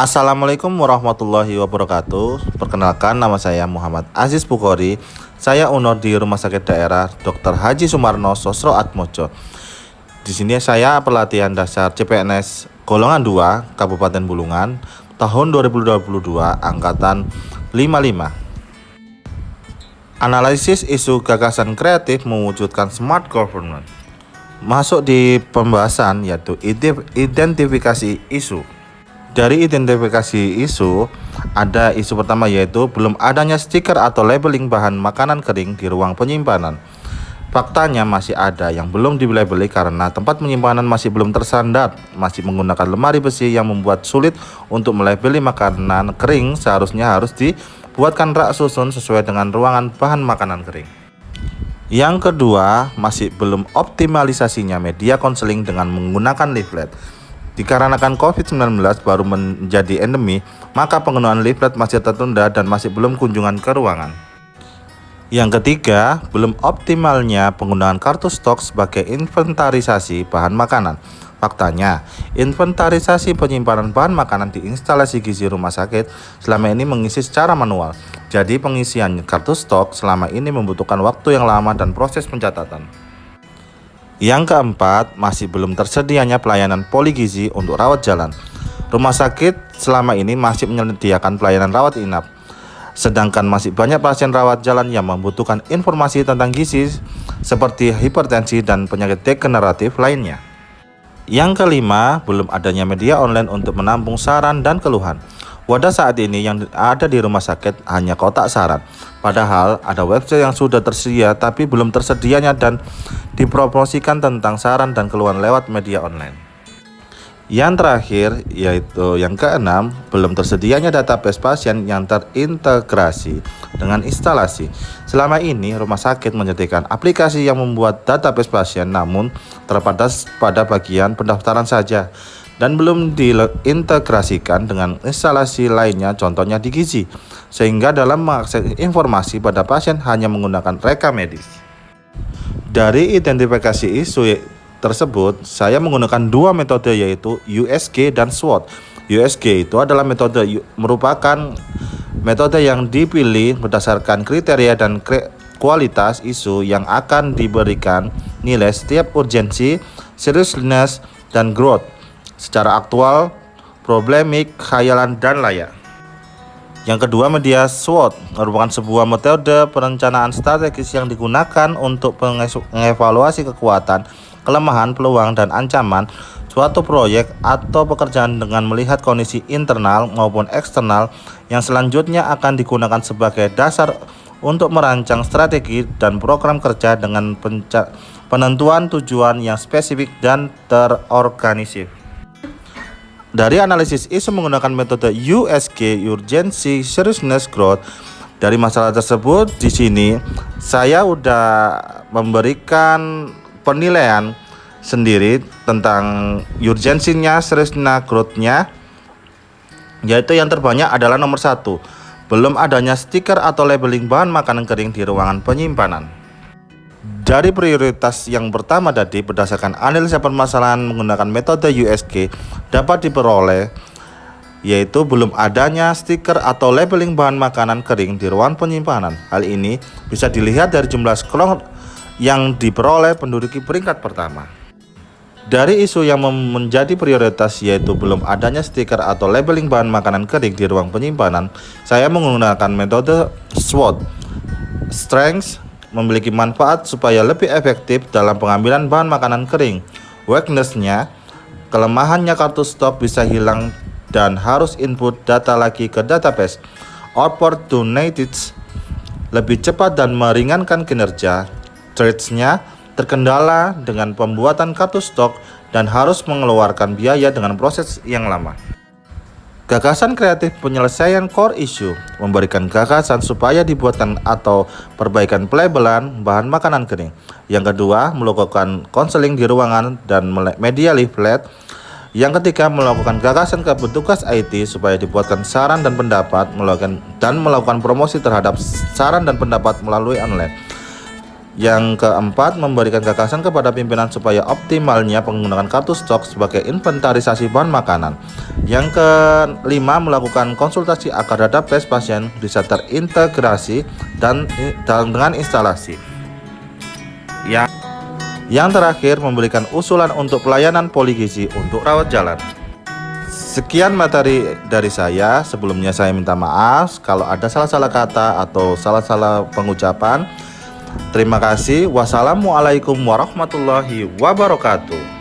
Assalamualaikum warahmatullahi wabarakatuh. Perkenalkan, nama saya Muhammad Aziz Bukhari. Saya unur di Rumah Sakit Daerah Dr. Haji Sumarno Sosro Atmojo. Di sini saya pelatihan dasar CPNS golongan 2 Kabupaten Bulungan tahun 2022 angkatan 55. Analisis isu gagasan kreatif mewujudkan smart government. Masuk di pembahasan yaitu identifikasi isu. Dari identifikasi isu, ada isu pertama yaitu belum adanya stiker atau labeling bahan makanan kering di ruang penyimpanan. Faktanya masih ada yang belum dilabeli karena tempat penyimpanan masih belum tersandar, masih menggunakan lemari besi yang membuat sulit untuk melabeli makanan kering. Seharusnya harus dibuatkan rak susun sesuai dengan ruangan bahan makanan kering. Yang kedua, masih belum optimalisasinya media konseling dengan menggunakan leaflet. Dikarenakan COVID-19 baru menjadi endemi, maka penggunaan leaflet masih tertunda dan masih belum kunjungan ke ruangan. Yang ketiga, belum optimalnya penggunaan kartu stok sebagai inventarisasi bahan makanan. Faktanya, inventarisasi penyimpanan bahan makanan di instalasi gizi rumah sakit selama ini mengisi secara manual. Jadi pengisian kartu stok selama ini membutuhkan waktu yang lama dan proses pencatatan. Yang keempat, masih belum tersedianya pelayanan poligizi untuk rawat jalan. Rumah sakit selama ini masih menyediakan pelayanan rawat inap, sedangkan masih banyak pasien rawat jalan yang membutuhkan informasi tentang gizi seperti hipertensi dan penyakit degeneratif lainnya. Yang kelima, belum adanya media online untuk menampung saran dan keluhan. Wadah saat ini yang ada di rumah sakit hanya kotak saran, padahal ada website yang sudah tersedia tapi belum tersedianya dan dipromosikan tentang saran dan keluhan lewat media online. Yang terakhir yaitu yang keenam, belum tersedianya database pasien yang terintegrasi dengan instalasi. Selama ini rumah sakit menyediakan aplikasi yang membuat database pasien namun terbatas pada bagian pendaftaran saja dan belum diintegrasikan dengan instalasi lainnya, contohnya di gizi, sehingga dalam mengakses informasi pada pasien hanya menggunakan rekam medis. Dari identifikasi isu tersebut, saya menggunakan dua metode yaitu USG dan SWOT. USG itu adalah merupakan metode yang dipilih berdasarkan kriteria dan kualitas isu yang akan diberikan nilai setiap urgensi, seriousness, dan growth secara aktual, problemik, khayalan, dan layak. Yang kedua, media SWOT merupakan sebuah metode perencanaan strategis yang digunakan untuk mengevaluasi kekuatan, kelemahan, peluang, dan ancaman suatu proyek atau pekerjaan dengan melihat kondisi internal maupun eksternal yang selanjutnya akan digunakan sebagai dasar untuk merancang strategi dan program kerja dengan penentuan tujuan yang spesifik dan terorganisir. Dari analisis isu menggunakan metode USG, Urgency, Seriousness, Growth. Dari masalah tersebut, di sini saya udah memberikan penilaian sendiri tentang urgensinya, seriousness, growth-nya, yaitu yang terbanyak adalah nomor 1, belum adanya stiker atau labeling bahan makanan kering di ruangan penyimpanan. Dari prioritas yang pertama tadi, berdasarkan analisa permasalahan menggunakan metode USG dapat diperoleh yaitu belum adanya stiker atau labeling bahan makanan kering di ruang penyimpanan. Hal ini bisa dilihat dari jumlah skor yang diperoleh penduduki peringkat pertama. Dari isu yang menjadi prioritas yaitu belum adanya stiker atau labeling bahan makanan kering di ruang penyimpanan, saya menggunakan metode SWOT. Strengths memiliki manfaat supaya lebih efektif dalam pengambilan bahan makanan kering. Weakness-nya, kelemahannya kartu stok bisa hilang dan harus input data lagi ke database. Opportunities, lebih cepat dan meringankan kinerja. Threats-nya, terkendala dengan pembuatan kartu stok dan harus mengeluarkan biaya dengan proses yang lama. Gagasan kreatif penyelesaian core issue, memberikan gagasan supaya dibuatkan atau perbaikan pelabelan bahan makanan kering. Yang kedua, melakukan konseling di ruangan dan media leaflet. Yang ketiga, melakukan gagasan ke petugas IT supaya dibuatkan saran dan pendapat, melakukan promosi terhadap saran dan pendapat melalui online. Yang keempat, memberikan gagasan kepada pimpinan supaya optimalnya penggunaan kartu stok sebagai inventarisasi bahan makanan. Yang kelima, melakukan konsultasi agar database pasien bisa terintegrasi dan dengan instalasi. Yang terakhir, memberikan usulan untuk pelayanan poligizi untuk rawat jalan. Sekian materi dari saya. Sebelumnya saya minta maaf kalau ada salah-salah kata atau salah-salah pengucapan. Terima kasih. Wassalamualaikum warahmatullahi wabarakatuh.